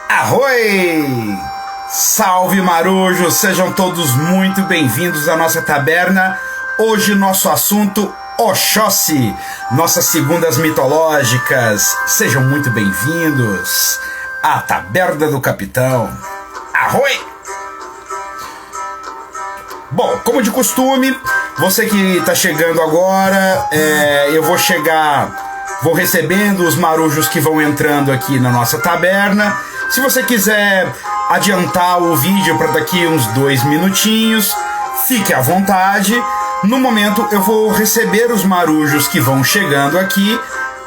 Arroi! Salve marujos, sejam todos muito bem-vindos à nossa taberna. Hoje nosso assunto Oxóssi, nossas segundas mitológicas. Sejam muito bem-vindos à Taberna do Capitão. Arroi! Bom, como de costume, você que está chegando agora, eu vou recebendo os marujos que vão entrando aqui na nossa taberna. Se você quiser adiantar o vídeo para daqui uns 2 minutinhos, fique à vontade. No momento eu vou receber os marujos que vão chegando aqui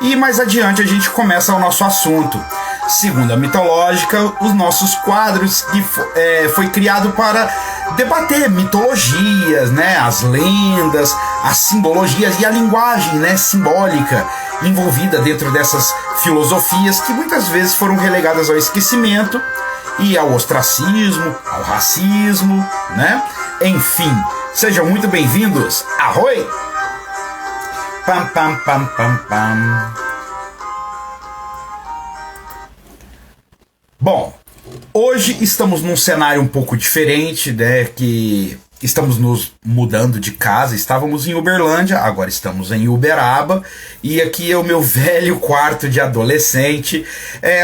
e mais adiante a gente começa o nosso assunto. Segunda mitológica, os nossos quadros que foi criado para debater mitologias, né, as lendas, as simbologias e a linguagem, né, simbólica envolvida dentro dessas filosofias que muitas vezes foram relegadas ao esquecimento e ao ostracismo, ao racismo, né? Enfim, sejam muito bem-vindos. Arroi! Pam, pam, pam, pam, pam. Bom, hoje estamos num cenário um pouco diferente, né? Que estamos nos mudando de casa. Estávamos em Uberlândia, agora estamos em Uberaba. E aqui é o meu velho quarto de adolescente.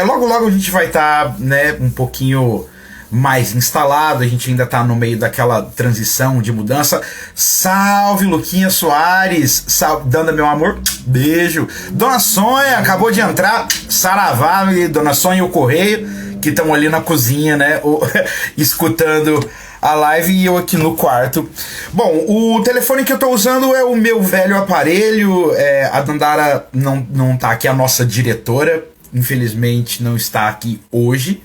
Logo logo a gente vai estar, né, um pouquinho mais instalado. A gente ainda está no meio daquela transição de mudança. Salve, Luquinha Soares! Salve, Danda, meu amor, beijo! Dona Sônia acabou de entrar. Saravá, Dona Sônia e o Correio, que estão ali na cozinha, né, escutando a live, e eu aqui no quarto. Bom, o telefone que eu tô usando é o meu velho aparelho. A Dandara não tá aqui, a nossa diretora, infelizmente não está aqui hoje,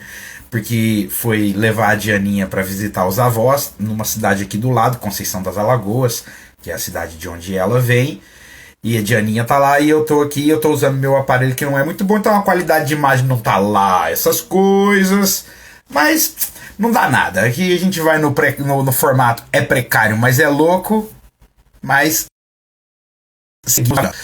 porque foi levar a Dianinha para visitar os avós numa cidade aqui do lado, Conceição das Alagoas, que é a cidade de onde ela vem. E a Dianinha tá lá e eu tô aqui, eu tô usando meu aparelho que não é muito bom, então a qualidade de imagem não tá lá, essas coisas. Mas não dá nada. Aqui a gente vai no formato é precário, mas é louco. Mas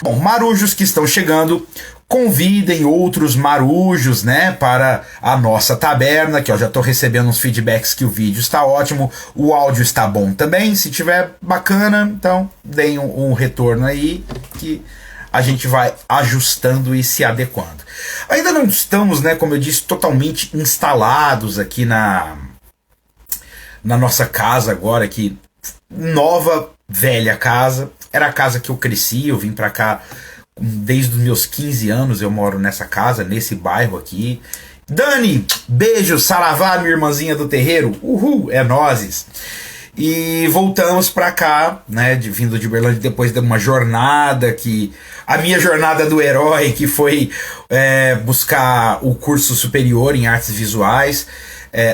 bom, marujos que estão chegando, convidem outros marujos, né, para a nossa taberna, que eu já estou recebendo uns feedbacks que o vídeo está ótimo, o áudio está bom também. Se tiver bacana, então deem um retorno aí que a gente vai ajustando e se adequando. Ainda não estamos, né, como eu disse, totalmente instalados aqui na nossa casa agora, aqui, nova, velha casa. Era a casa que eu cresci, eu vim pra cá desde os meus 15 anos, eu moro nessa casa, nesse bairro aqui. Dani, beijo, saravá, minha irmãzinha do terreiro, uhul, é nozes. E voltamos pra cá, né, vindo de Uberlândia depois de uma jornada a minha jornada do herói, que foi buscar o curso superior em artes visuais.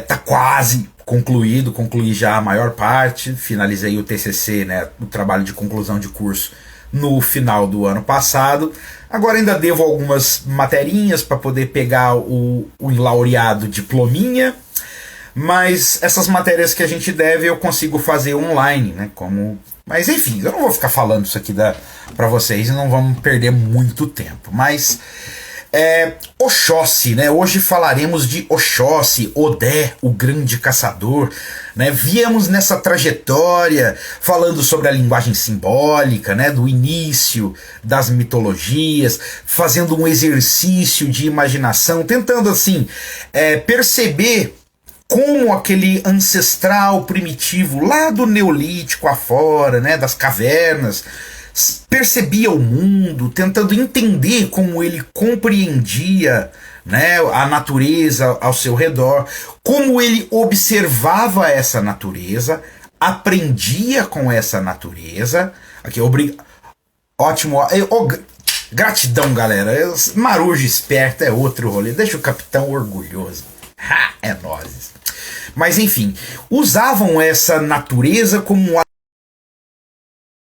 Tá quase concluí já a maior parte, finalizei o TCC, né, o trabalho de conclusão de curso, no final do ano passado. Agora ainda devo algumas materinhas para poder pegar o laureado diplominha, mas essas matérias que a gente deve eu consigo fazer online, né, mas enfim, eu não vou ficar falando isso aqui para vocês e não vamos perder muito tempo. Mas Oxóssi, né? Hoje falaremos de Oxóssi, Odé, o grande caçador, né? Viemos nessa trajetória falando sobre a linguagem simbólica, né? Do início das mitologias, fazendo um exercício de imaginação, tentando assim perceber como aquele ancestral primitivo lá do Neolítico afora, né? Das cavernas, percebia o mundo, tentando entender como ele compreendia, né, a natureza ao seu redor, como ele observava essa natureza, aprendia com essa natureza. Aqui, ótimo, gratidão, galera. Marujo esperto é outro rolê, deixa o capitão orgulhoso. É nóis. Mas enfim, usavam essa natureza como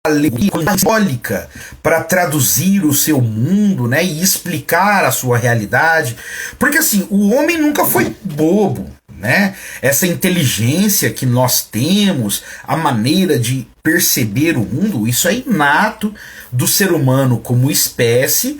alegoria simbólica para traduzir o seu mundo, né, e explicar a sua realidade, porque assim, o homem nunca foi bobo, né? Essa inteligência que nós temos, a maneira de perceber o mundo, isso é inato do ser humano como espécie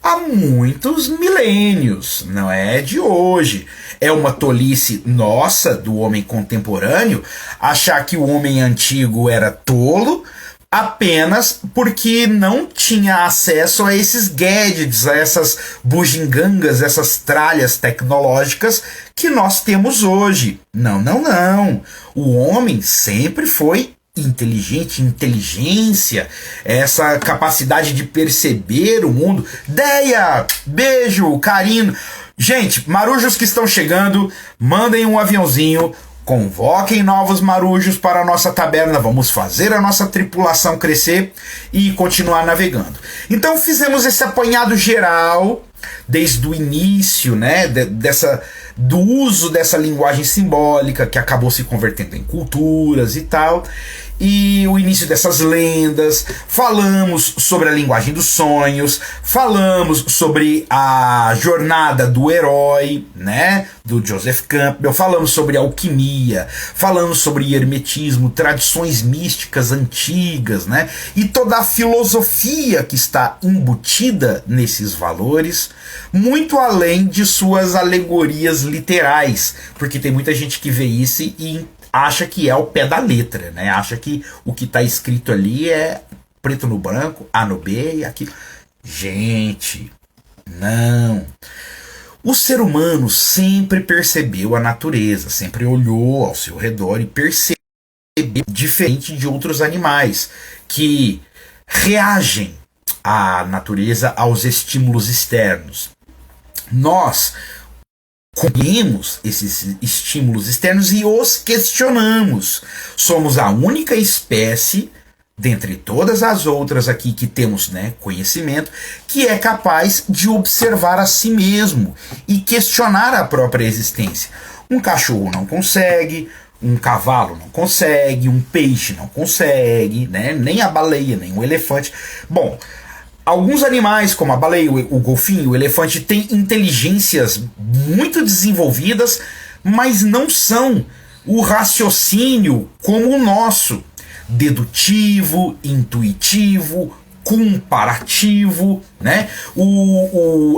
há muitos milênios, não é de hoje. É uma tolice nossa, do homem contemporâneo, achar que o homem antigo era tolo apenas porque não tinha acesso a esses gadgets, a essas bugigangas, essas tralhas tecnológicas que nós temos hoje. Não, não, não. O homem sempre foi inteligente, inteligência, essa capacidade de perceber o mundo. Deia, beijo, carinho. Gente, marujos que estão chegando, mandem um aviãozinho, convoquem novos marujos para a nossa taberna, vamos fazer a nossa tripulação crescer e continuar navegando. Então fizemos esse apanhado geral desde o início, né, do uso dessa linguagem simbólica que acabou se convertendo em culturas e tal, e o início dessas lendas. Falamos sobre a linguagem dos sonhos, falamos sobre a jornada do herói, né, do Joseph Campbell, falamos sobre alquimia, falamos sobre hermetismo, tradições místicas antigas, né, e toda a filosofia que está embutida nesses valores, muito além de suas alegorias literais, porque tem muita gente que vê isso e acha que é o pé da letra, né? Acha que o que está escrito ali é preto no branco, A no B e aquilo. Gente, não. O ser humano sempre percebeu a natureza, sempre olhou ao seu redor e percebeu, diferente de outros animais que reagem à natureza, aos estímulos externos. Nós comemos esses estímulos externos e os questionamos. Somos a única espécie, dentre todas as outras aqui que temos, né, conhecimento, que é capaz de observar a si mesmo e questionar a própria existência. Um cachorro não consegue, um cavalo não consegue, um peixe não consegue, né, nem a baleia, nem o elefante. Bom, alguns animais, como a baleia, o golfinho, o elefante, têm inteligências muito desenvolvidas, mas não são o raciocínio como o nosso. Dedutivo, intuitivo, comparativo, né?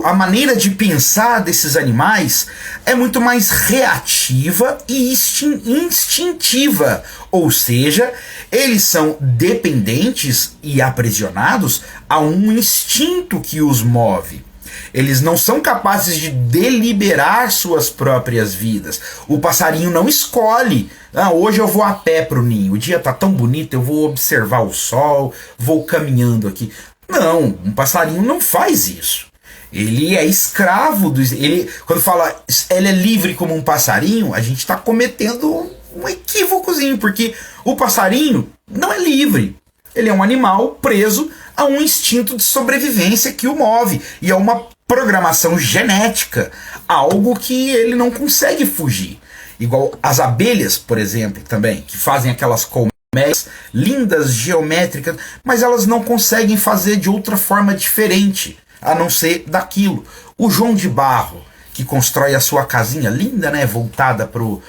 A maneira de pensar desses animais é muito mais reativa e instintiva, ou seja, eles são dependentes e aprisionados a um instinto que os move. Eles não são capazes de deliberar suas próprias vidas. O passarinho não escolhe. Hoje eu vou a pé pro ninho. O dia tá tão bonito, eu vou observar o sol, vou caminhando aqui. Não, um passarinho não faz isso. Ele é escravo do... Quando fala ele é livre como um passarinho, a gente está cometendo um equívocozinho, porque o passarinho não é livre. Ele é um animal preso a um instinto de sobrevivência que o move. E é uma programação genética, algo que ele não consegue fugir. Igual as abelhas, por exemplo, também, que fazem aquelas colmeias lindas, geométricas, mas elas não conseguem fazer de outra forma diferente, a não ser daquilo. O João de Barro, que constrói a sua casinha linda, né, voltada pro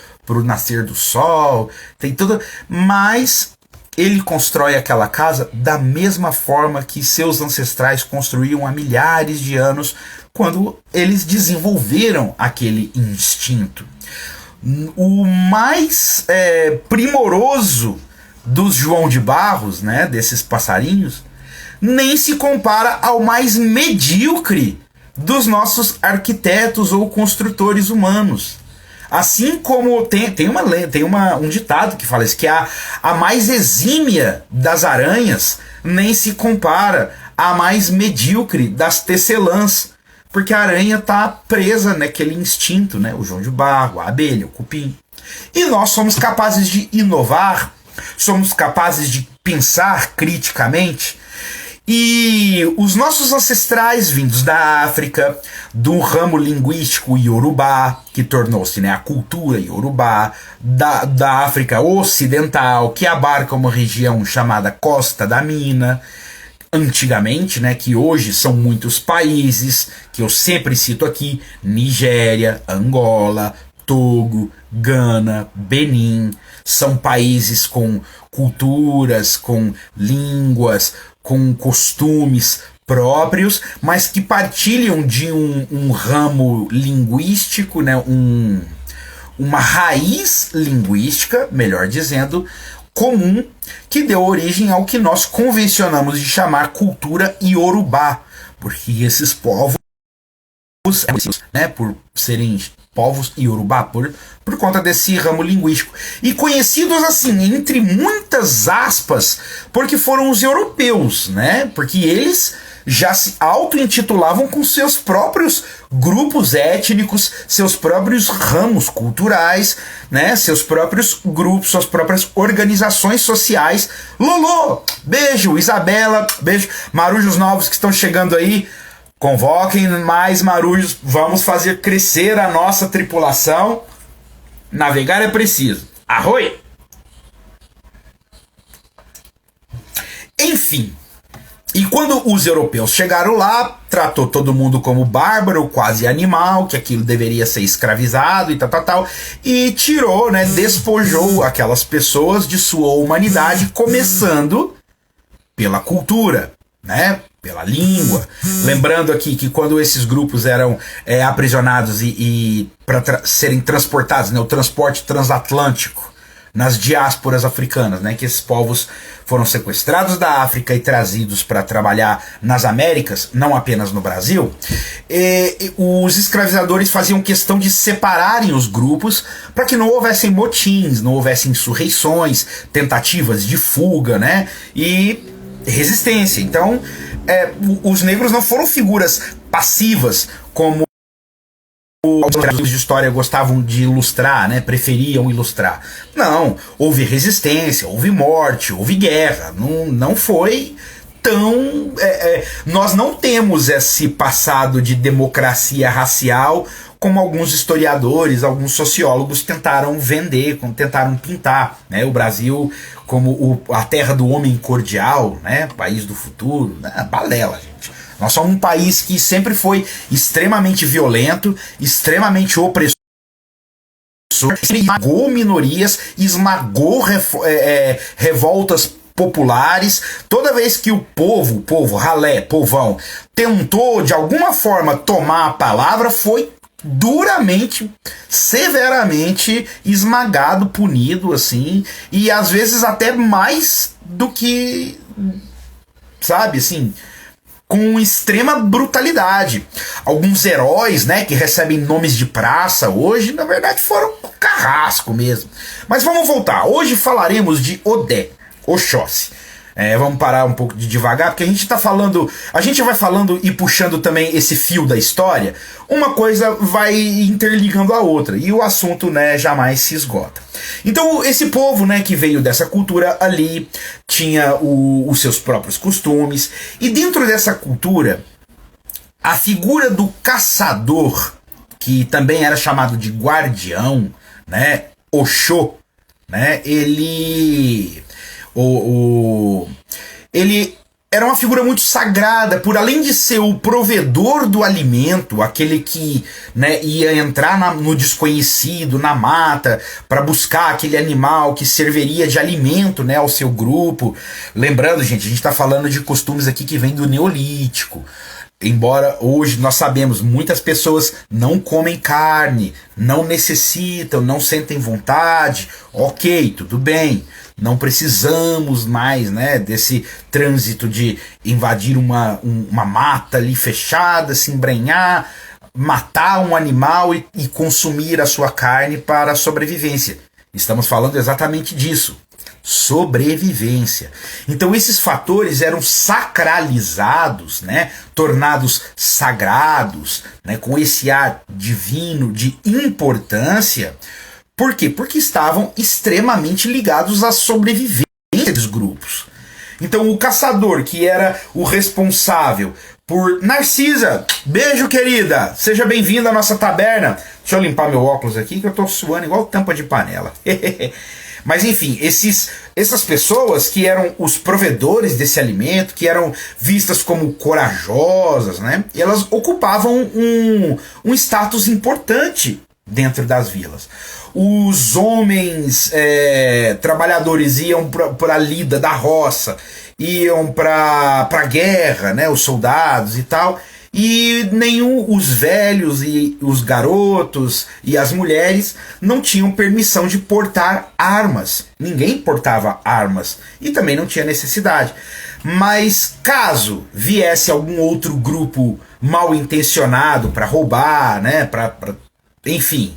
nascer do sol, tem tudo, mas ele constrói aquela casa da mesma forma que seus ancestrais construíam há milhares de anos, quando eles desenvolveram aquele instinto. O mais primoroso dos João de Barros, né, desses passarinhos, nem se compara ao mais medíocre dos nossos arquitetos ou construtores humanos. Assim como tem um ditado que fala isso, que a mais exímia das aranhas nem se compara à mais medíocre das tecelãs, porque a aranha está presa naquele instinto, né? O João de Barro, a abelha, o cupim. E nós somos capazes de inovar, somos capazes de pensar criticamente. E os nossos ancestrais vindos da África, do ramo linguístico iorubá, que tornou-se, né, a cultura iorubá, da África Ocidental, que abarca uma região chamada Costa da Mina, antigamente, né, que hoje são muitos países, que eu sempre cito aqui: Nigéria, Angola, Togo, Gana, Benin. São países com culturas, com línguas, com costumes próprios, mas que partilham de um ramo linguístico, né, uma raiz linguística, melhor dizendo, comum, que deu origem ao que nós convencionamos de chamar cultura iorubá, porque esses povos, né, por serem povos iorubá, por conta desse ramo linguístico, e conhecidos assim, entre muitas aspas, porque foram os europeus, né, porque eles já se auto-intitulavam com seus próprios grupos étnicos, seus próprios ramos culturais, né, seus próprios grupos, suas próprias organizações sociais. Lolo, beijo, Isabela, beijo, marujos novos que estão chegando aí, convoquem mais marujos, vamos fazer crescer a nossa tripulação. Navegar é preciso. Arroi! Enfim, e quando os europeus chegaram lá, tratou todo mundo como bárbaro, quase animal, que aquilo deveria ser escravizado e tal, e tirou, né, despojou aquelas pessoas de sua humanidade, começando pela cultura, né, pela língua. Lembrando aqui que quando esses grupos eram aprisionados e para serem transportados, né, o transporte transatlântico, nas diásporas africanas, né, que esses povos foram sequestrados da África e trazidos para trabalhar nas Américas, não apenas no Brasil, os escravizadores faziam questão de separarem os grupos para que não houvessem motins, não houvessem insurreições, tentativas de fuga, né, e resistência. Então, os negros não foram figuras passivas como os livros de história gostavam de ilustrar, né? Preferiam ilustrar. Não, houve resistência, houve morte, houve guerra. Não foi tão... nós não temos esse passado de democracia racial como alguns historiadores, alguns sociólogos tentaram vender, como tentaram pintar, né? O Brasil como a terra do homem cordial, né? País do futuro, né? Balela, gente. Nós somos um país que sempre foi extremamente violento, extremamente opressor, esmagou minorias, esmagou revoltas populares. Toda vez que o povo, ralé, povão, tentou de alguma forma tomar a palavra, foi duramente, severamente esmagado, punido, assim, e às vezes até mais do que, sabe, assim, com extrema brutalidade. Alguns heróis, né, que recebem nomes de praça hoje, na verdade foram carrasco mesmo. Mas vamos voltar. Hoje falaremos de Odé, Oxóssi. Vamos parar um pouco de devagar, porque a gente vai falando e puxando também esse fio da história, uma coisa vai interligando a outra, e o assunto, né, jamais se esgota. Então, esse povo, né, que veio dessa cultura ali, tinha os seus próprios costumes, e dentro dessa cultura, a figura do caçador, que também era chamado de guardião, né, Oxô, né, ele era uma figura muito sagrada, por além de ser o provedor do alimento, aquele que, né, ia entrar no desconhecido, na mata, para buscar aquele animal que serviria de alimento, né, ao seu grupo. Lembrando, gente, a gente está falando de costumes aqui que vêm do Neolítico. Embora hoje nós sabemos, muitas pessoas não comem carne, não necessitam, não sentem vontade, ok, tudo bem. Não precisamos mais, né, desse trânsito de invadir uma mata ali fechada, se embrenhar, matar um animal e consumir a sua carne para a sobrevivência. Estamos falando exatamente disso. Sobrevivência. Então esses fatores eram sacralizados, né, tornados sagrados, né, com esse ar divino de importância. Por quê? Porque estavam extremamente ligados à sobrevivência dos grupos. Então o caçador, que era o responsável por... Narcisa, beijo querida, seja bem-vinda à nossa taberna. Deixa eu limpar meu óculos aqui que eu tô suando igual tampa de panela. Mas enfim, essas pessoas que eram os provedores desse alimento, que eram vistas como corajosas, né, elas ocupavam um status importante dentro das vilas. Os homens trabalhadores iam para a lida da roça, iam pra guerra, né, os soldados e tal, e os velhos e os garotos e as mulheres não tinham permissão de portar armas. Ninguém portava armas e também não tinha necessidade. Mas caso viesse algum outro grupo mal intencionado para roubar, né, enfim,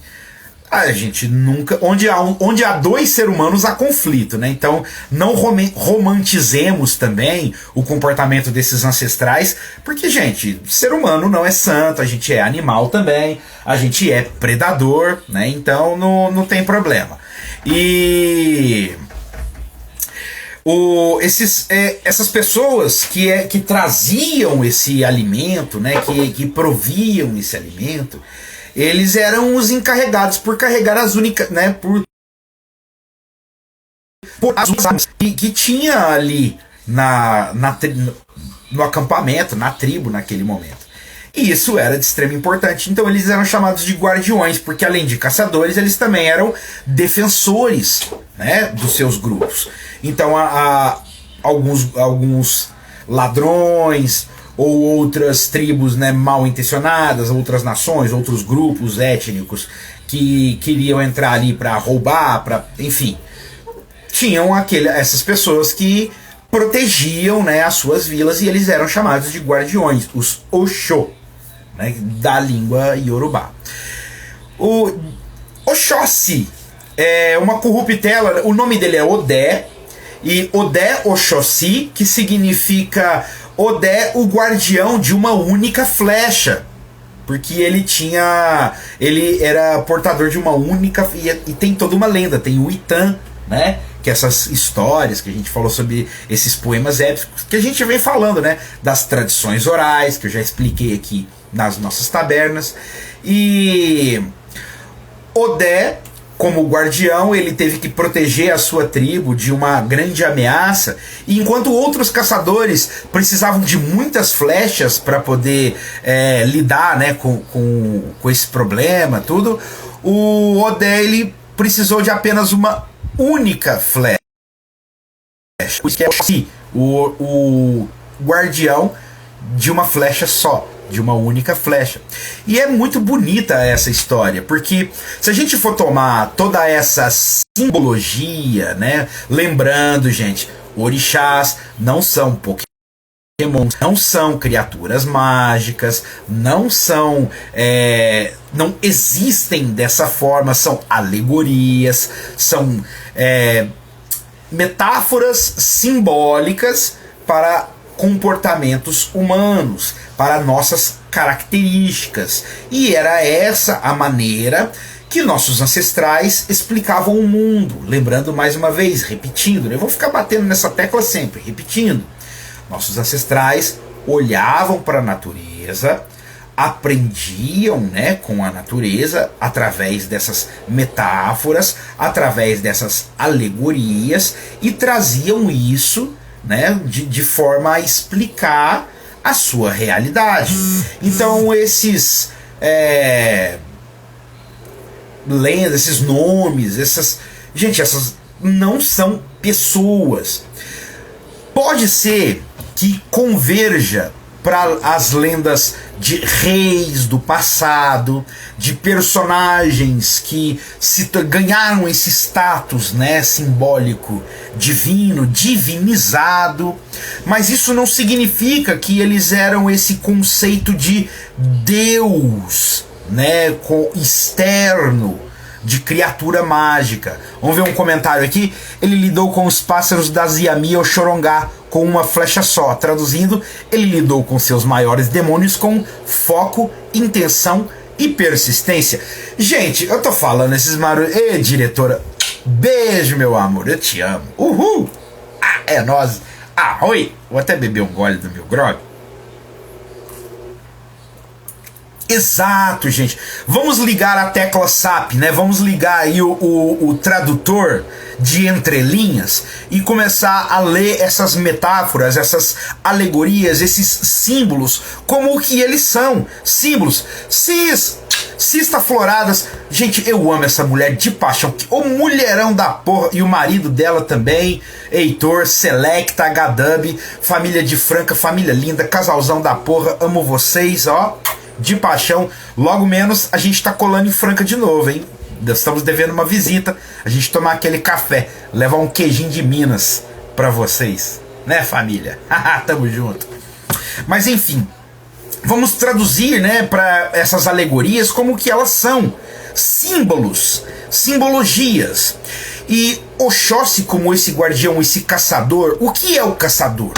a gente nunca. Onde há dois seres humanos há conflito, né? Então não romantizemos também o comportamento desses ancestrais, porque, gente, ser humano não é santo, a gente é animal também, a gente é predador, né? Então não tem problema. E essas pessoas que traziam esse alimento, né? Que proviam esse alimento, eles eram os encarregados por carregar as únicas, né, por as armas que tinha ali no acampamento, na tribo naquele momento. E isso era de extrema importância. Então eles eram chamados de guardiões, porque além de caçadores, eles também eram defensores, né, dos seus grupos. Então alguns ladrões ou outras tribos, né, mal intencionadas, outras nações, outros grupos étnicos que queriam entrar ali para roubar, enfim, tinham essas pessoas que protegiam, né, as suas vilas, e eles eram chamados de guardiões, os Osho, né, da língua Yorubá. O Oxóssi é uma corruptela, o nome dele é Odé, e Odé Oxóssi, que significa Odé, o guardião de uma única flecha, porque ele era portador de uma única, e tem toda uma lenda, tem o Itan, né, que essas histórias que a gente falou sobre esses poemas épicos, que a gente vem falando, né, das tradições orais, que eu já expliquei aqui nas nossas tabernas. E Odé, como guardião, ele teve que proteger a sua tribo de uma grande ameaça, e enquanto outros caçadores precisavam de muitas flechas para poder lidar, né, com esse problema, tudo, o Odé, ele precisou de apenas uma única flecha. Isso que é o guardião de uma flecha só, de uma única flecha. E é muito bonita essa história, porque se a gente for tomar toda essa simbologia, né, lembrando, gente, orixás não são Pokémons, não são criaturas mágicas, não existem dessa forma, são alegorias, são metáforas simbólicas para comportamentos humanos, para nossas características. E era essa a maneira que nossos ancestrais explicavam o mundo. Lembrando mais uma vez, repetindo, eu vou ficar batendo nessa tecla sempre, repetindo. Nossos ancestrais olhavam para a natureza, aprendiam, né, com a natureza através dessas metáforas, através dessas alegorias, e traziam isso, né, de forma a explicar a sua realidade. Então esses lendas, esses nomes, essas não são pessoas. Pode ser que converja para as lendas de reis do passado, de personagens que ganharam esse status, né, simbólico, divino, divinizado, mas isso não significa que eles eram esse conceito de Deus, né, externo, de criatura mágica. Vamos ver um comentário aqui. Ele lidou com os pássaros da Ziami ou Chorongá com uma flecha só. Traduzindo, ele lidou com seus maiores demônios com foco, intenção e persistência. Gente, eu tô falando esses barulhos. Ê, diretora, beijo, meu amor, eu te amo. Uhul! Ah, é nóis. Oi! Vou até beber um gole do meu grog. Exato, gente. Vamos ligar a tecla SAP, né? Vamos ligar aí o tradutor de entrelinhas e começar a ler essas metáforas, essas alegorias, esses símbolos, como o que eles são. Símbolos. Cista Floradas, gente, eu amo essa mulher de paixão. O mulherão da porra. E o marido dela também, Heitor, Selecta, HW, família de Franca, família linda, casalzão da porra. Amo vocês, ó, de paixão. Logo menos a gente tá colando em Franca de novo, hein? Estamos devendo uma visita, a gente tomar aquele café, levar um queijinho de Minas pra vocês, né, família? Tamo junto. Mas enfim, vamos traduzir, né, para essas alegorias como que elas são: símbolos, simbologias. E Oxóssi, como esse guardião, esse caçador, o que é o caçador?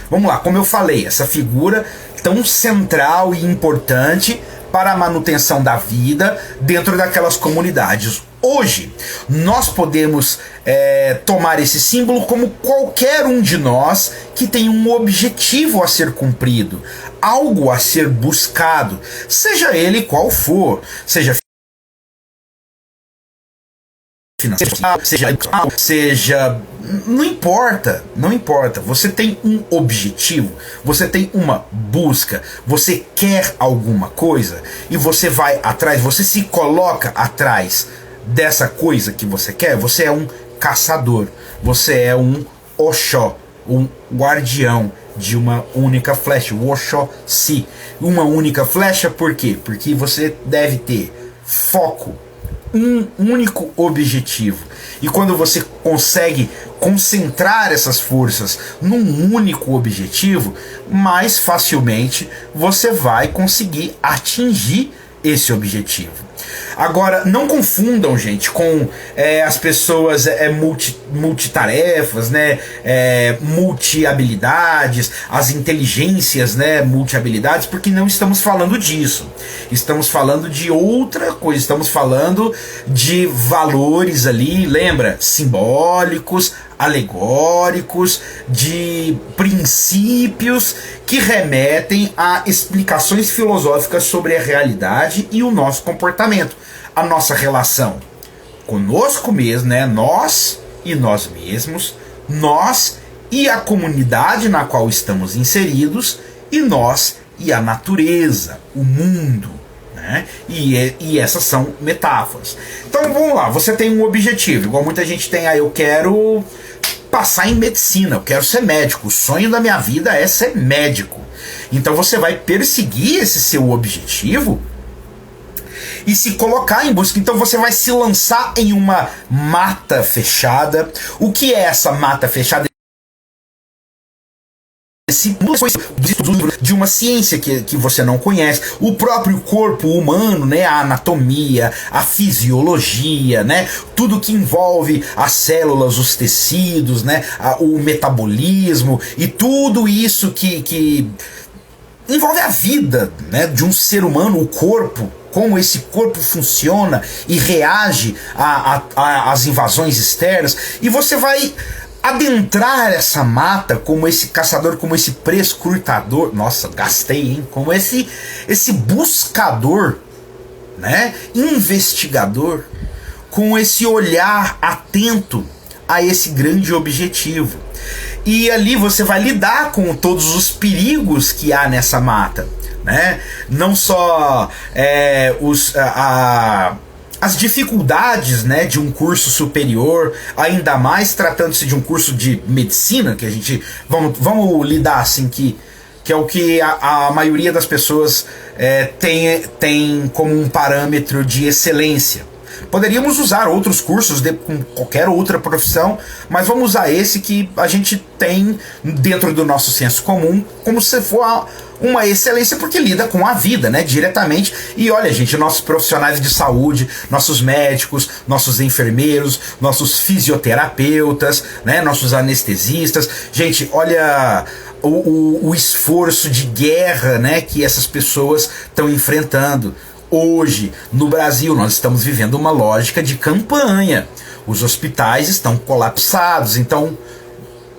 Vamos lá, como eu falei, essa figura tão central e importante para a manutenção da vida dentro daquelas comunidades. Hoje, nós podemos tomar esse símbolo como qualquer um de nós que tem um objetivo a ser cumprido, algo a ser buscado, seja ele qual for, seja financeiro, seja, não importa, não importa. Você tem um objetivo, você tem uma busca, você quer alguma coisa e você vai atrás, você se coloca atrás dessa coisa que você quer. Você é um caçador, você é um Oxó, um guardião de uma única flecha, o Oxóssi. Uma única flecha, por quê? Porque você deve ter foco, um único objetivo. E quando você consegue concentrar essas forças num único objetivo, mais facilmente você vai conseguir atingir esse objetivo. Agora, não confundam, gente, com as pessoas multitarefas, né, multi-habilidades, as inteligências, né, multi-habilidades, porque não estamos falando disso. Estamos falando de outra coisa, estamos falando de valores ali, lembra? Simbólicos, alegóricos, de princípios que remetem a explicações filosóficas sobre a realidade e o nosso comportamento, a nossa relação conosco mesmo, né? Nós e nós mesmos, nós e a comunidade na qual estamos inseridos, e nós e a natureza, o mundo, né? E essas são metáforas. Então vamos lá, você tem um objetivo, igual muita gente tem, eu quero passar em medicina, eu quero ser médico, o sonho da minha vida é ser médico. Então você vai perseguir esse seu objetivo e se colocar em busca. Então você vai se lançar em uma mata fechada. O que é essa mata fechada? De uma ciência que você não conhece, o próprio corpo humano, né, a anatomia, a fisiologia, né, tudo que envolve as células, os tecidos, né, o metabolismo e tudo isso que envolve a vida, né, de um ser humano, o corpo, como esse corpo funciona e reage às invasões externas, e você vai adentrar essa mata como esse caçador, como esse prescrutador, nossa, gastei, hein? Como esse buscador, né? Investigador, com esse olhar atento a esse grande objetivo. E ali você vai lidar com todos os perigos que há nessa mata, né? Não só as dificuldades, né, de um curso superior, ainda mais tratando-se de um curso de medicina, que a gente vamos lidar assim, que é o que a maioria das pessoas tem como um parâmetro de excelência. Poderíamos usar outros cursos com qualquer outra profissão, mas vamos usar esse que a gente tem dentro do nosso senso comum como se for uma excelência, porque lida com a vida, né, diretamente. E olha, gente, nossos profissionais de saúde, nossos médicos, nossos enfermeiros, nossos fisioterapeutas, né, nossos anestesistas, gente, olha o esforço de guerra, né, que essas pessoas estão enfrentando. Hoje, no Brasil, nós estamos vivendo uma lógica de campanha. Os hospitais estão colapsados, então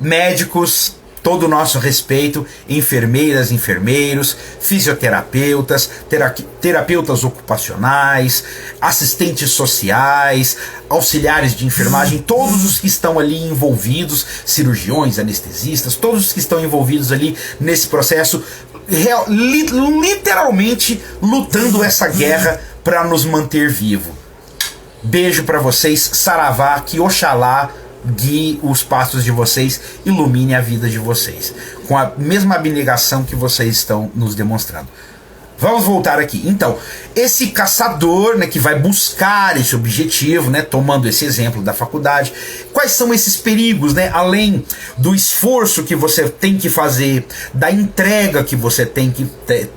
médicos, todo o nosso respeito, enfermeiras, enfermeiros, fisioterapeutas, terapeutas ocupacionais, assistentes sociais, auxiliares de enfermagem, todos os que estão ali envolvidos, cirurgiões, anestesistas, todos os que estão envolvidos ali nesse processo, literalmente lutando essa guerra para nos manter vivo. Beijo para vocês, saravá, que Oxalá guie os passos de vocês, ilumine a vida de vocês, com a mesma abnegação que vocês estão nos demonstrando. Vamos voltar aqui. Então, esse caçador, né, que vai buscar esse objetivo, né, tomando esse exemplo da faculdade, quais são esses perigos, né, além do esforço que você tem que fazer, da entrega que você tem que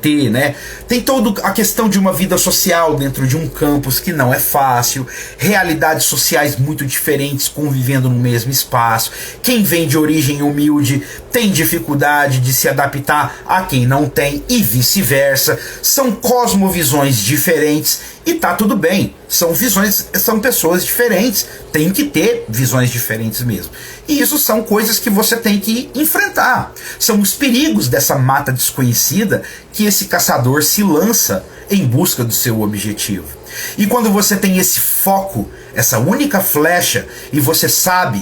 ter, né, tem toda a questão de uma vida social dentro de um campus que não é fácil, realidades sociais muito diferentes convivendo no mesmo espaço, quem vem de origem humilde tem dificuldade de se adaptar a quem não tem e vice-versa. São cosmovisões diferentes e tá tudo bem. São pessoas diferentes. Tem que ter visões diferentes mesmo. E isso são coisas que você tem que enfrentar. São os perigos dessa mata desconhecida que esse caçador se lança em busca do seu objetivo. E quando você tem esse foco, essa única flecha, e você sabe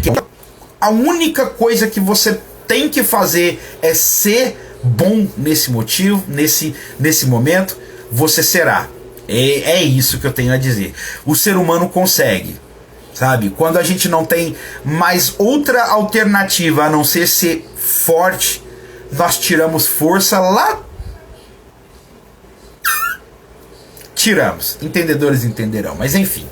que a única coisa que você tem que fazer é ser bom nesse motivo, nesse momento, você será. É isso que eu tenho a dizer. O ser humano consegue, sabe? Quando a gente não tem mais outra alternativa a não ser forte, nós tiramos força lá. Tiramos. Entendedores entenderão, mas enfim.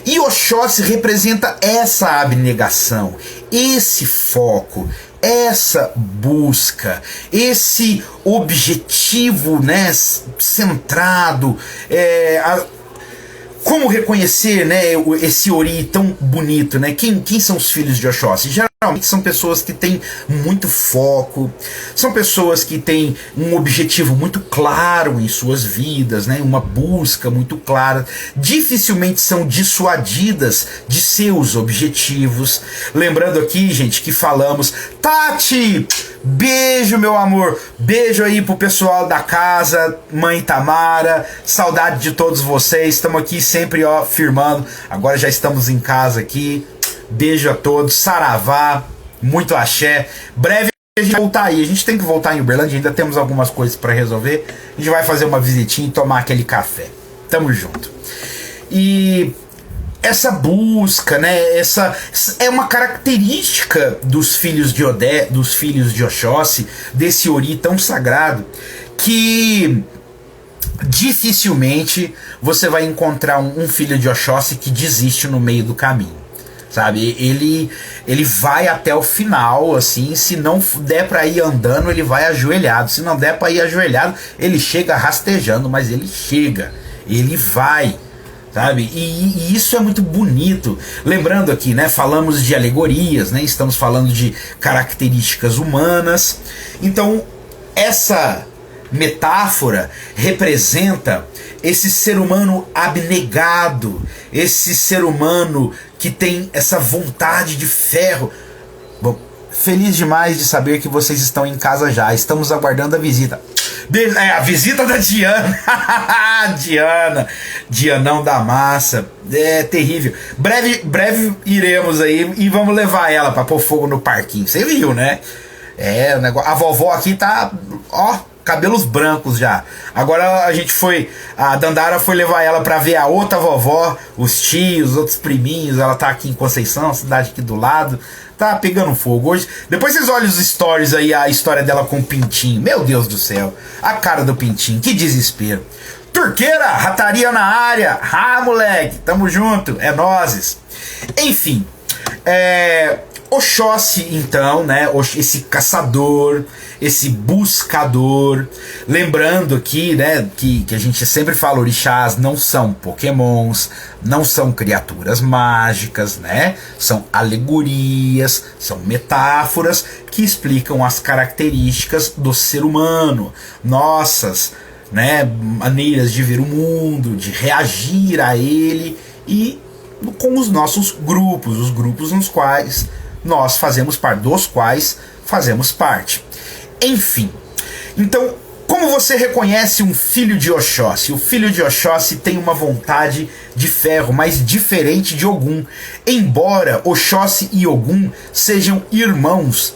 E Oxóssi representa essa abnegação, esse foco, essa busca, esse objetivo, né, centrado, como reconhecer, né, esse Ori tão bonito, né? Quem são os filhos de Oxóssi? Geralmente são pessoas que têm muito foco, são pessoas que têm um objetivo muito claro em suas vidas, né? Uma busca muito clara, dificilmente são dissuadidas de seus objetivos. Lembrando aqui, gente, que falamos, Tati, beijo, meu amor, beijo aí pro pessoal da casa, mãe Tamara, saudade de todos vocês, estamos aqui sempre, ó, firmando, agora já estamos em casa aqui, beijo a todos, saravá, muito axé, breve a gente vai voltar aí, a gente tem que voltar em Uberlândia, ainda temos algumas coisas para resolver, a gente vai fazer uma visitinha e tomar aquele café, tamo junto. E essa busca, né, essa é uma característica dos filhos de Odé, dos filhos de Oxóssi, desse Ori tão sagrado, que dificilmente você vai encontrar um filho de Oxóssi que desiste no meio do caminho, sabe? Ele vai até o final, assim, se não der para ir andando, ele vai ajoelhado, se não der para ir ajoelhado, ele chega rastejando, mas ele chega, ele vai, sabe? E isso é muito bonito. Lembrando aqui, né, falamos de alegorias, né, estamos falando de características humanas. Então, essa metáfora representa esse ser humano abnegado, esse ser humano que tem essa vontade de ferro. Bom, feliz demais de saber que vocês estão em casa já. Estamos aguardando a visita. A visita da Diana. Dianão da massa. É terrível. Breve iremos aí e vamos levar ela pra pôr fogo no parquinho. Você viu, né? O negócio. A vovó aqui tá, ó, cabelos brancos já. Agora a Dandara foi levar ela pra ver a outra vovó, os tios, os outros priminhos. Ela tá aqui em Conceição, cidade aqui do lado. Tá pegando fogo hoje. Depois vocês olham os stories aí, a história dela com o Pintinho. Meu Deus do céu. A cara do Pintinho. Que desespero. Turqueira, rataria na área. Ah, moleque. Tamo junto. É nozes. Enfim. Oxóssi, então, né? Esse caçador, esse buscador. Lembrando aqui, né, que a gente sempre fala, orixás não são pokémons, não são criaturas mágicas, né? São alegorias, são metáforas que explicam as características do ser humano, nossas, né, maneiras de ver o mundo, de reagir a ele e com os nossos grupos, os grupos nos quais nós fazemos parte, dos quais fazemos parte. Enfim, então, como você reconhece um filho de Oxóssi? O filho de Oxóssi tem uma vontade de ferro, mas diferente de Ogum. Embora Oxóssi e Ogum sejam irmãos,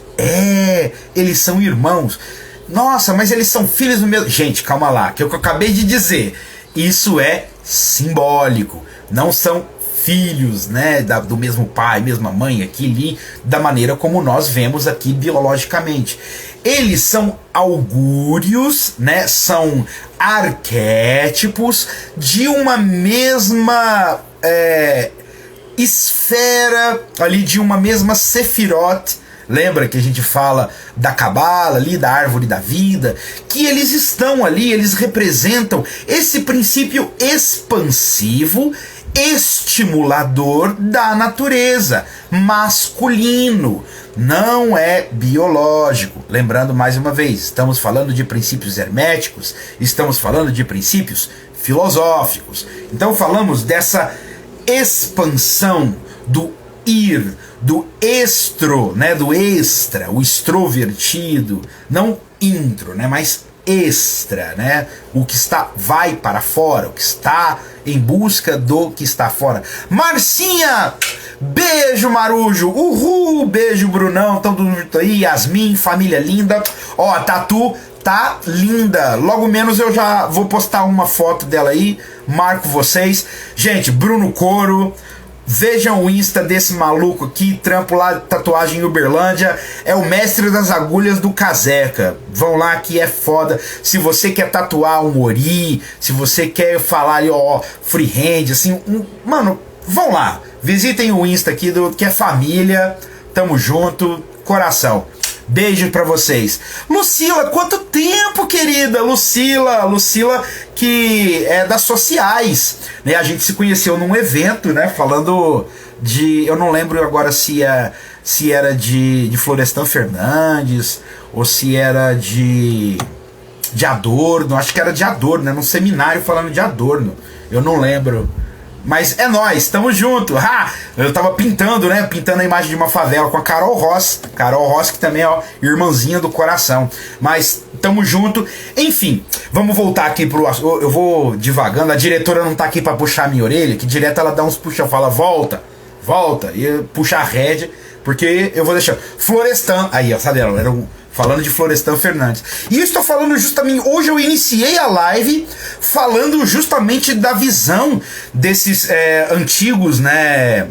eles são irmãos. Nossa, mas eles são filhos do mesmo... Gente, calma lá, que é o que eu acabei de dizer. Isso é simbólico. Não são filhos, né, do mesmo pai, mesma mãe, aqui ali, da maneira como nós vemos aqui biologicamente. Eles são augúrios, né, são arquétipos de uma mesma esfera ali, de uma mesma Sefirot. Lembra que a gente fala da Cabala ali, da árvore da vida, que eles estão ali, eles representam esse princípio expansivo, estimulador da natureza, masculino, não é biológico. Lembrando mais uma vez, estamos falando de princípios herméticos, estamos falando de princípios filosóficos. Então falamos dessa expansão do ir, do estro, né, do extra, o extrovertido, não intro, né, mas extra, né, o que está vai para fora, o que está em busca do que está fora. Marcinha, beijo Marujo, uhul, beijo Brunão, tamo junto aí, Yasmin, família linda, ó, a Tatu tá linda, logo menos eu já vou postar uma foto dela aí, marco vocês. Gente, Bruno Coro, vejam o Insta desse maluco aqui, trampo lá, tatuagem em Uberlândia, é o mestre das agulhas do Caseca. Vão lá que é foda. Se você quer tatuar um ori, se você quer falar ali, ó, freehand, assim, mano, vão lá, visitem o Insta aqui do que é família, tamo junto, coração. Beijo pra vocês. Lucila, quanto tempo, querida? Lucila que é das sociais, né? A gente se conheceu num evento, né? Falando de... Eu não lembro agora se era de Florestan Fernandes ou se era de Adorno. Acho que era de Adorno, né? Num seminário falando de Adorno. Eu não lembro. Mas é nóis, tamo junto. Eu tava pintando, né? Pintando a imagem de uma favela com a Carol Ross. Carol Ross, que também é, ó, irmãzinha do coração. Mas tamo junto. Enfim, vamos voltar aqui pro... Eu vou divagando. A diretora não tá aqui pra puxar a minha orelha, que direto ela dá uns puxa, fala, volta. E puxa a rédea, porque eu vou deixar... Florestan. Aí, ó, sabe? Era falando de Florestan Fernandes. E eu estou falando justamente... Hoje eu iniciei a live falando justamente da visão desses antigos, né?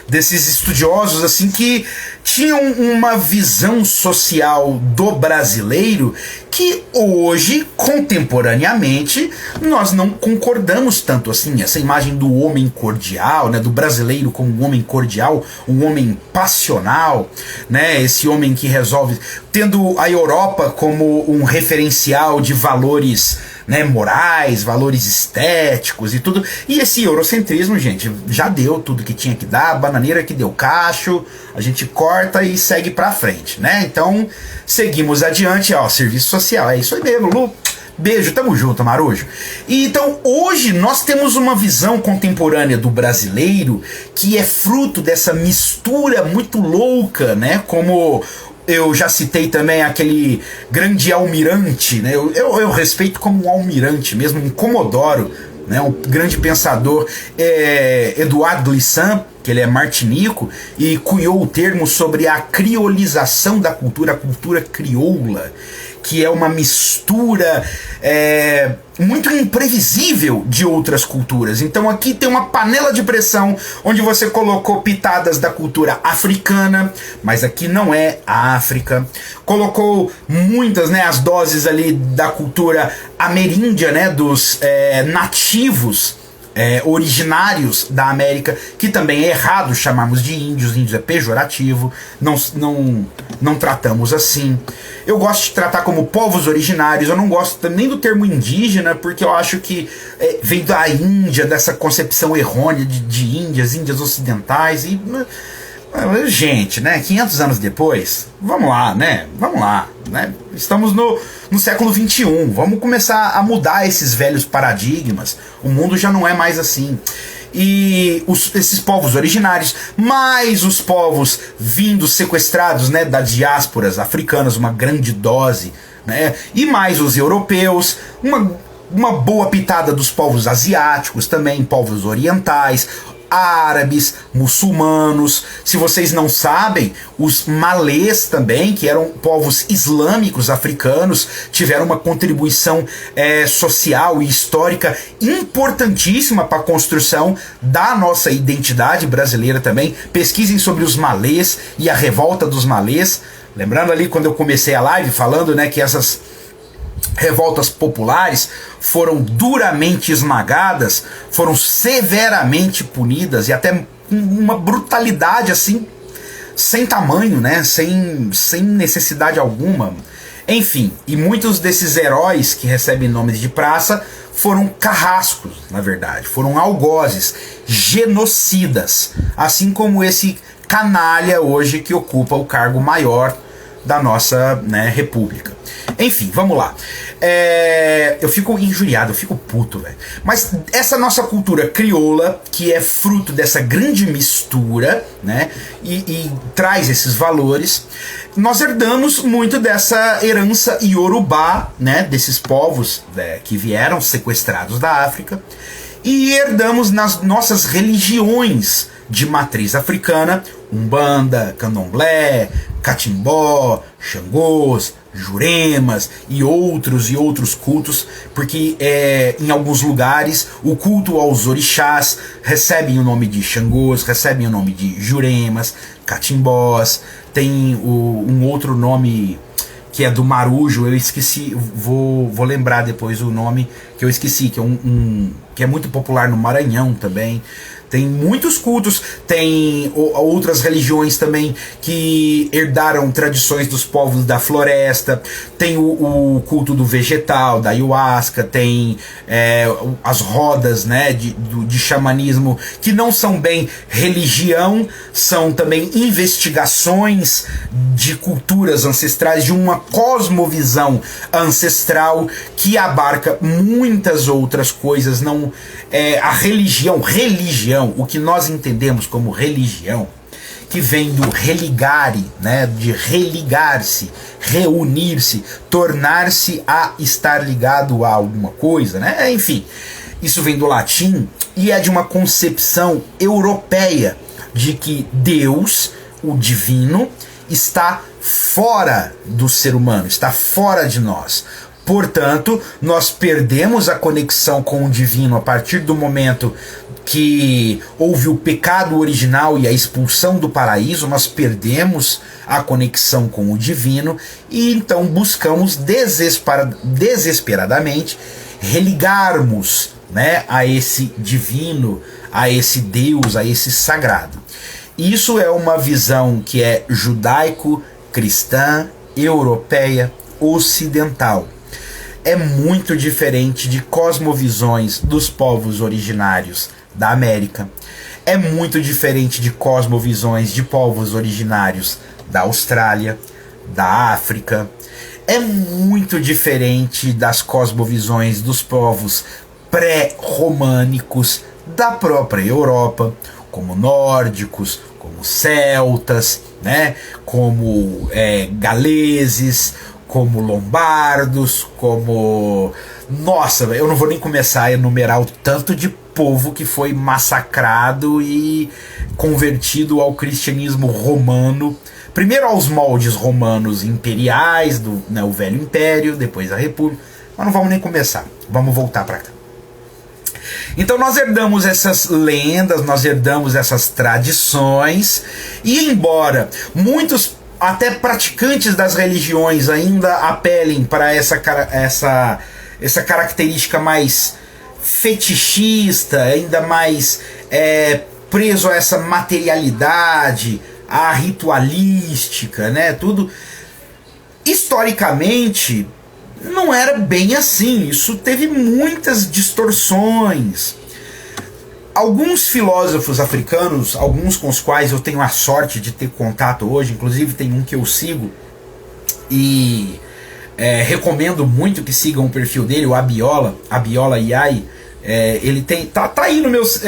Desses estudiosos, assim, que tinham uma visão social do brasileiro que hoje, contemporaneamente, nós não concordamos tanto assim. Essa imagem do homem cordial, né, do brasileiro como um homem cordial, um homem passional, né, esse homem que resolve, tendo a Europa como um referencial de valores, né, morais, valores estéticos e tudo. E esse eurocentrismo, gente, já deu tudo que tinha que dar, bananeira que deu cacho, a gente corta e segue pra frente, né? Então, seguimos adiante, ó, serviço social, é isso aí mesmo, Lu. Beijo, tamo junto, Marujo. E então, hoje nós temos uma visão contemporânea do brasileiro que é fruto dessa mistura muito louca, né? Como eu já citei também aquele grande almirante, né? Eu respeito como um almirante mesmo, um Comodoro, né? Um grande pensador, Eduardo Glissant, que ele é martinico, e cunhou o termo sobre a criolização da cultura, a cultura crioula, que é uma mistura muito imprevisível de outras culturas. Então aqui tem uma panela de pressão onde você colocou pitadas da cultura africana, mas aqui não é a África. Colocou muitas, né, as doses ali da cultura ameríndia, né, dos nativos, originários da América, que também é errado chamarmos de índios. Índios é pejorativo, não tratamos assim. Eu gosto de tratar como povos originários, eu não gosto nem do termo indígena, porque eu acho que vem da Índia, dessa concepção errônea de Índias ocidentais, e... Gente, né, 500 anos depois, vamos lá, né, estamos no século XXI, vamos começar a mudar esses velhos paradigmas, o mundo já não é mais assim. E esses povos originários, mais os povos vindos, sequestrados, né, das diásporas africanas, uma grande dose, né, e mais os europeus, uma boa pitada dos povos asiáticos também, povos orientais, árabes, muçulmanos. Se vocês não sabem, os malês também, que eram povos islâmicos africanos, tiveram uma contribuição social e histórica importantíssima para a construção da nossa identidade brasileira também. Pesquisem sobre os malês e a revolta dos malês. Lembrando ali quando eu comecei a live falando, né, que essas revoltas populares foram duramente esmagadas, foram severamente punidas e até uma brutalidade assim, sem tamanho, né? Sem necessidade alguma. Enfim, e muitos desses heróis que recebem nomes de praça foram carrascos, na verdade, foram algozes, genocidas, assim como esse canalha hoje que ocupa o cargo maior da nossa, né, república. Enfim, vamos lá. Eu fico injuriado, eu fico puto, velho. Mas essa nossa cultura crioula, que é fruto dessa grande mistura, né, e traz esses valores, nós herdamos muito dessa herança iorubá, né, desses povos, né, que vieram sequestrados da África, e herdamos nas nossas religiões de matriz africana, Umbanda, Candomblé, Catimbó, Xangôs, Juremas e outros cultos, porque em alguns lugares o culto aos orixás recebem o nome de Xangôs, recebem o nome de Juremas, Catimbós, tem um outro nome que é do Marujo, eu esqueci, vou lembrar depois o nome que eu esqueci, que é que é muito popular no Maranhão também. Tem muitos cultos, tem outras religiões também que herdaram tradições dos povos da floresta, tem o culto do vegetal, da ayahuasca, tem as rodas, né, de xamanismo, que não são bem religião, são também investigações de culturas ancestrais, de uma cosmovisão ancestral que abarca muitas outras coisas. Não a religião, o que nós entendemos como religião, que vem do religare, né, de religar-se, reunir-se, tornar-se a estar ligado a alguma coisa, né? Enfim, isso vem do latim e é de uma concepção europeia de que Deus, o divino, está fora do ser humano, está fora de nós. Portanto, nós perdemos a conexão com o divino a partir do momento que houve o pecado original e a expulsão do paraíso. Nós perdemos a conexão com o divino e então buscamos desesperadamente religarmos, né, a esse divino, a esse Deus, a esse sagrado. Isso é uma visão que é judaico-cristã, europeia, ocidental. É muito diferente de cosmovisões dos povos originários da América. É muito diferente de cosmovisões de povos originários da Austrália, da África. É muito diferente das cosmovisões dos povos pré-românicos da própria Europa, como nórdicos, como celtas, né, como galeses, como lombardos, como... Nossa, eu não vou nem começar a enumerar o tanto de povo que foi massacrado e convertido ao cristianismo romano. Primeiro aos moldes romanos imperiais, né, o Velho Império, depois a República. Mas não vamos nem começar, vamos voltar para cá. Então nós herdamos essas lendas, nós herdamos essas tradições, e embora muitos até praticantes das religiões ainda apelem para essa característica mais fetichista, ainda mais preso a essa materialidade, a ritualística, né, tudo, historicamente não era bem assim. Isso teve muitas distorções. Alguns filósofos africanos, alguns com os quais eu tenho a sorte de ter contato hoje, inclusive tem um que eu sigo e recomendo muito que sigam o perfil dele, o Abiola Yai. Ele tá aí no meus,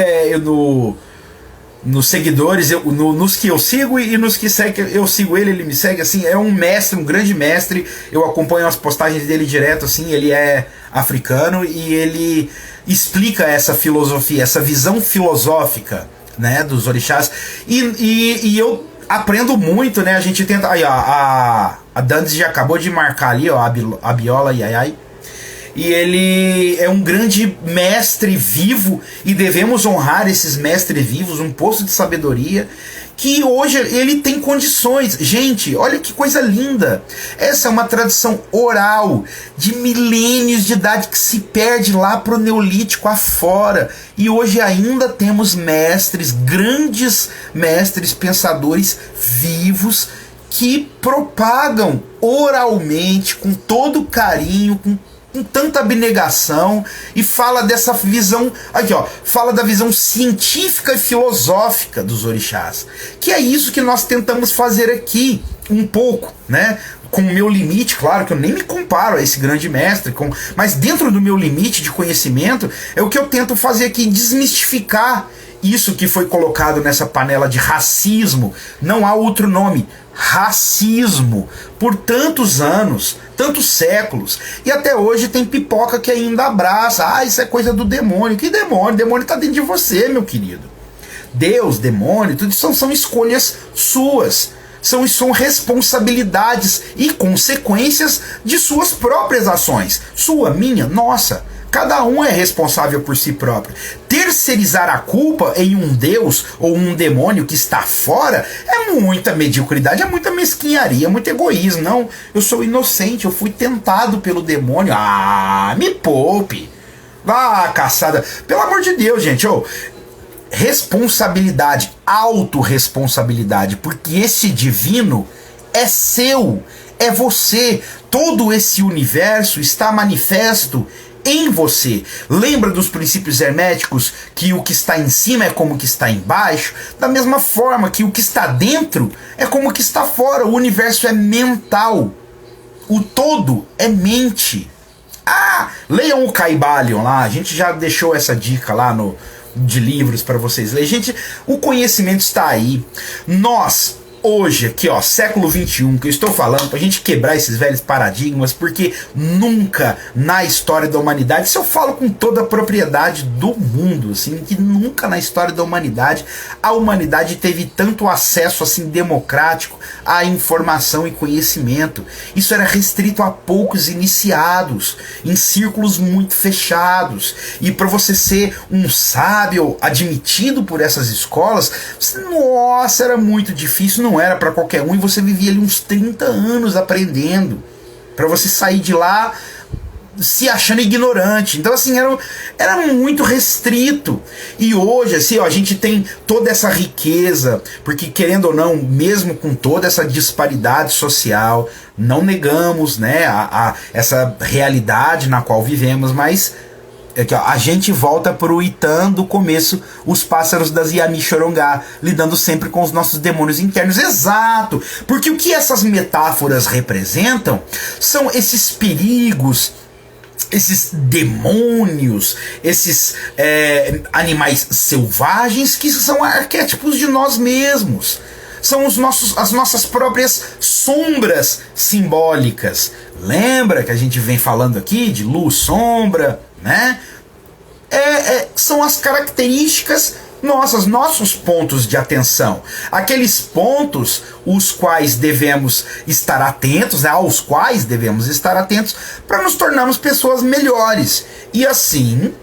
nos seguidores, nos que eu sigo e nos que eu sigo ele me segue, assim, é um mestre, um grande mestre. Eu acompanho as postagens dele direto, assim, ele é africano e ele explica essa filosofia, essa visão filosófica né, dos orixás. E eu aprendo muito, né? A gente tenta. Aí, ó, a Dandes já acabou de marcar ali, ó, a Biola Yayai. E ele é um grande mestre vivo, e devemos honrar esses mestres vivos, um poço de sabedoria, que hoje ele tem condições. Gente, olha que coisa linda. Essa é uma tradição oral de milênios de idade que se perde lá pro Neolítico afora. E hoje ainda temos mestres, grandes mestres pensadores vivos, que propagam oralmente, com todo carinho, com tanta abnegação, e fala dessa visão, aqui ó, fala da visão científica e filosófica dos orixás, que é isso que nós tentamos fazer aqui, um pouco, né? Com o meu limite, claro que eu nem me comparo a esse grande mestre, mas dentro do meu limite de conhecimento, é o que eu tento fazer aqui, desmistificar isso que foi colocado nessa panela de racismo. Não há outro nome, racismo, por tantos anos, tantos séculos, e até hoje tem pipoca que ainda abraça. Isso é coisa do demônio. Que demônio? O demônio está dentro de você, meu querido. Deus, demônio, tudo isso são escolhas suas, são responsabilidades e consequências de suas próprias ações, sua, minha, nossa. Cada um é responsável por si próprio. Terceirizar a culpa em um Deus ou um demônio que está fora é muita mediocridade, é muita mesquinharia, é muito egoísmo. Não, eu sou inocente, eu fui tentado pelo demônio. Me poupe. Caçada. Pelo amor de Deus, gente. Responsabilidade, autorresponsabilidade, porque esse divino é seu, é você. Todo esse universo está manifesto em você. Lembra dos princípios herméticos, que o que está em cima é como o que está embaixo? Da mesma forma que o que está dentro é como o que está fora. O universo é mental. O todo é mente. Leiam o Caibalion lá. A gente já deixou essa dica lá de livros para vocês lerem. Gente, o conhecimento está aí. Nós, hoje, aqui ó, século XXI, que eu estou falando, pra gente quebrar esses velhos paradigmas, porque nunca na história da humanidade, isso eu falo com toda a propriedade do mundo, assim, que nunca na história da humanidade a humanidade teve tanto acesso assim democrático à informação e conhecimento. Isso era restrito a poucos iniciados, em círculos muito fechados, e para você ser um sábio admitido por essas escolas, nossa, era muito difícil. Não era para qualquer um, e você vivia ali uns 30 anos aprendendo para você sair de lá se achando ignorante. Então assim, era muito restrito. E hoje assim, a gente tem toda essa riqueza, porque querendo ou não, mesmo com toda essa disparidade social, não negamos, né, essa realidade na qual vivemos, mas aqui, a gente volta pro Itan do começo, os pássaros das Yami Chorongá, lidando sempre com os nossos demônios internos. Exato! Porque o que essas metáforas representam são esses perigos, esses demônios, esses animais selvagens que são arquétipos de nós mesmos. São as nossas próprias sombras simbólicas. Lembra que a gente vem falando aqui de luz, sombra, né? São as características nossas, nossos pontos de atenção. Aqueles pontos os quais devemos estar atentos, né? Aos quais devemos estar atentos para nos tornarmos pessoas melhores. E assim,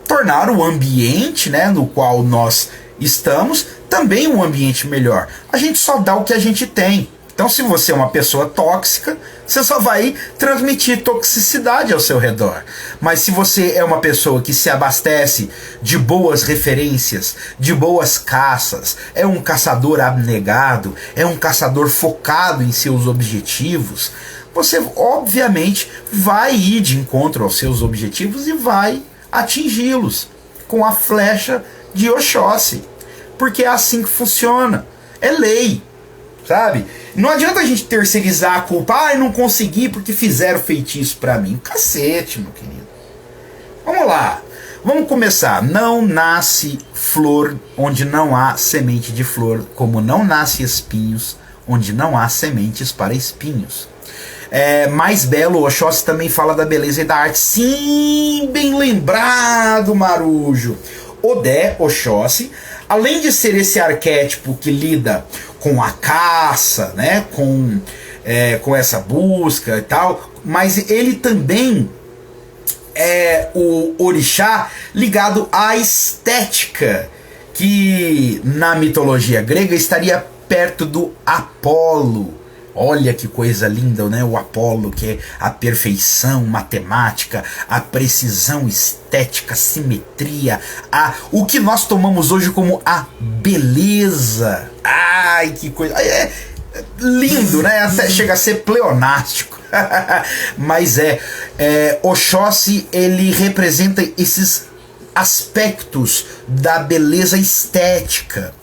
tornar o ambiente, né, no qual nós estamos também um ambiente melhor. A gente só dá o que a gente tem. Então, se você é uma pessoa tóxica, você só vai transmitir toxicidade ao seu redor. Mas se você é uma pessoa que se abastece de boas referências, de boas caças, é um caçador abnegado, é um caçador focado em seus objetivos, você obviamente vai ir de encontro aos seus objetivos e vai atingi-los com a flecha de Oxóssi. Porque é assim que funciona. É lei. Sabe? Não adianta a gente terceirizar a culpa. Não consegui porque fizeram feitiço pra mim. Cacete, meu querido. Vamos lá. Vamos começar. Não nasce flor onde não há semente de flor, como não nasce espinhos onde não há sementes para espinhos. Mais belo, Oxóssi também fala da beleza e da arte. Sim, bem lembrado, Marujo. Odé, Oxóssi, além de ser esse arquétipo que lida com a caça, né, com essa busca e tal, mas ele também é o orixá ligado à estética, que na mitologia grega estaria perto do Apolo. Olha que coisa linda, né? O Apolo, que é a perfeição matemática, a precisão estética, a simetria, o que nós tomamos hoje como a beleza. Ai, que coisa. É lindo, né? Até chega a ser pleonástico. Mas Oxóssi, ele representa esses aspectos da beleza estética,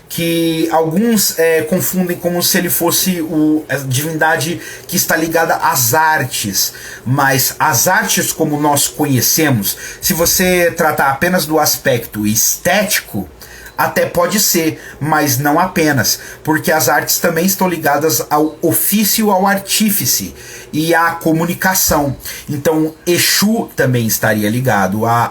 que alguns confundem como se ele fosse a divindade que está ligada às artes, mas as artes como nós conhecemos, se você tratar apenas do aspecto estético, até pode ser, mas não apenas, porque as artes também estão ligadas ao ofício, ao artífice e à comunicação. Então Exu também estaria ligado à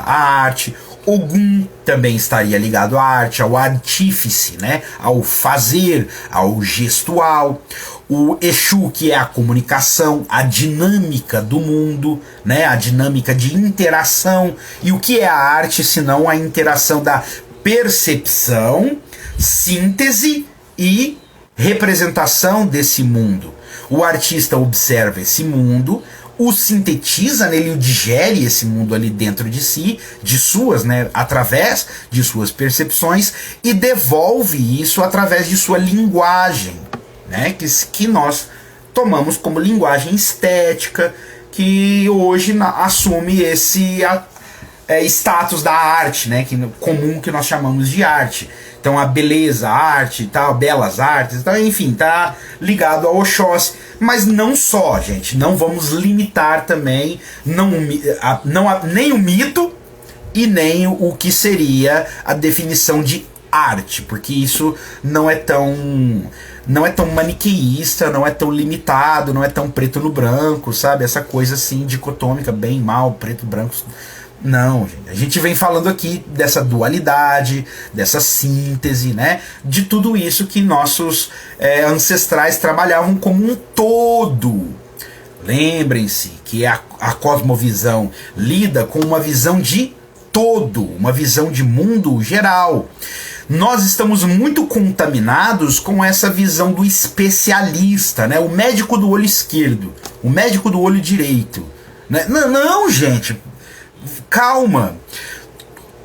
arte, Ogum também estaria ligado à arte, ao artífice, né? Ao fazer, ao gestual. O Exu, que é a comunicação, a dinâmica do mundo, né? A dinâmica de interação. E o que é a arte, senão a interação da percepção, síntese e representação desse mundo. O artista observa esse mundo, o sintetiza nele, o digere esse mundo ali dentro de si, de suas, né, através de suas percepções, e devolve isso através de sua linguagem, né, que nós tomamos como linguagem estética, que hoje assume esse status da arte, né, comum, que nós chamamos de arte. Então a beleza, a arte e tal, belas artes, então, enfim, tá ligado ao Oxóssi. Mas não só, gente, não vamos limitar também nem o mito e nem o que seria a definição de arte, porque isso não é tão maniqueísta, não é tão limitado, não é tão preto no branco, sabe? Essa coisa assim dicotômica, bem, mal, preto, branco. Não, gente. A gente vem falando aqui dessa dualidade, dessa síntese, né? De tudo isso que nossos ancestrais trabalhavam como um todo. Lembrem-se que a cosmovisão lida com uma visão de todo, uma visão de mundo geral. Nós estamos muito contaminados com essa visão do especialista, né? O médico do olho esquerdo, o médico do olho direito, né? Não, gente. Calma,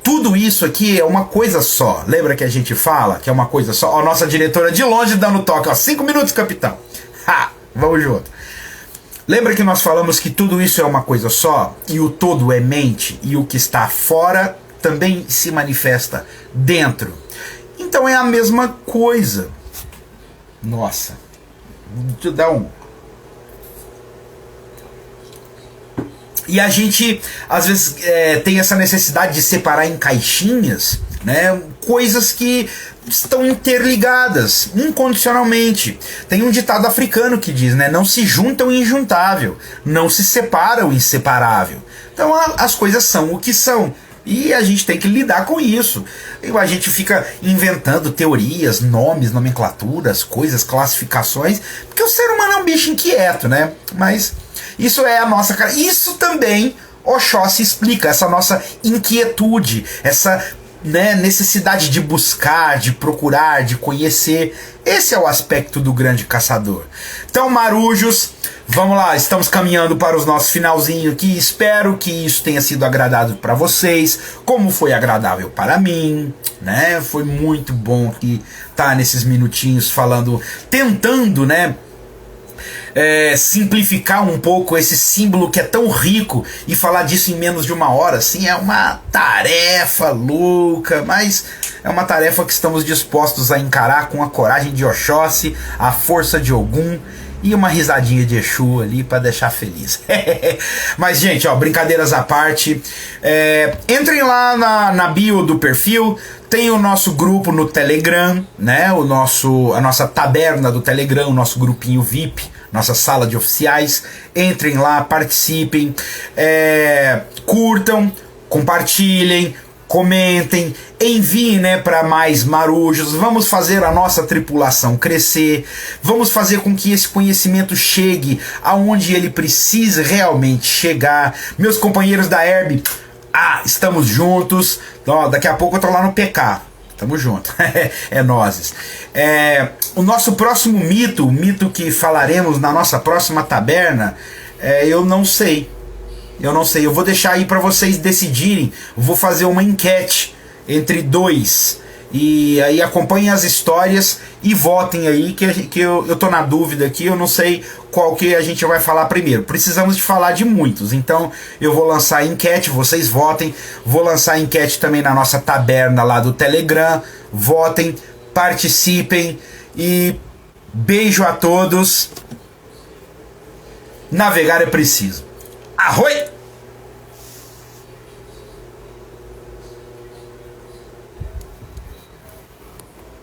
tudo isso aqui é uma coisa só. Lembra que a gente fala que é uma coisa só? Ó, nossa diretora de longe dando toque, ó, 5 minutos, capitão. Vamos junto. Lembra que nós falamos que tudo isso é uma coisa só? E o todo é mente, e o que está fora também se manifesta dentro. Então é a mesma coisa. Nossa, deixa eu dar E a gente, às vezes, tem essa necessidade de separar em caixinhas, né, coisas que estão interligadas incondicionalmente. Tem um ditado africano que diz, né, não se junta o injuntável, não se separa o inseparável. Então as coisas são o que são. E a gente tem que lidar com isso. E a gente fica inventando teorias, nomes, nomenclaturas, coisas, classificações, porque o ser humano é um bicho inquieto, né? Mas isso é a nossa cara. Isso também Oxóssi explica, essa nossa inquietude, essa necessidade de buscar, de procurar, de conhecer. Esse é o aspecto do grande caçador. Então, marujos, vamos lá, estamos caminhando para os nossos finalzinhos aqui. Espero que isso tenha sido agradável para vocês, como foi agradável para mim, né? Foi muito bom aqui estar nesses minutinhos falando, tentando, né, simplificar um pouco esse símbolo que é tão rico e falar disso em menos de 1 hora, assim, é uma tarefa louca, mas é uma tarefa que estamos dispostos a encarar com a coragem de Oxóssi, a força de Ogum e uma risadinha de Exu ali para deixar feliz. Mas, gente, ó, brincadeiras à parte, entrem lá na bio do perfil. Tem o nosso grupo no Telegram, né? A nossa taberna do Telegram, o nosso grupinho VIP, nossa sala de oficiais. Entrem lá, participem, curtam, compartilhem, comentem, enviem, né, para mais marujos. Vamos fazer a nossa tripulação crescer, vamos fazer com que esse conhecimento chegue aonde ele precisa realmente chegar. Meus companheiros da Herb, estamos juntos. Ó, daqui a pouco eu tô lá no PK. Tamo junto. É nozes. O nosso próximo mito, o mito que falaremos na nossa próxima taberna, eu não sei. Eu vou deixar aí para vocês decidirem. Vou fazer uma enquete entre 2. E aí acompanhem as histórias e votem aí, que eu tô na dúvida aqui. Eu não sei qual que a gente vai falar primeiro. Precisamos de falar de muitos. Então eu vou lançar a enquete, vocês votem. Vou lançar a enquete também na nossa taberna lá do Telegram. Votem, participem e beijo a todos. Navegar é preciso. Arroi!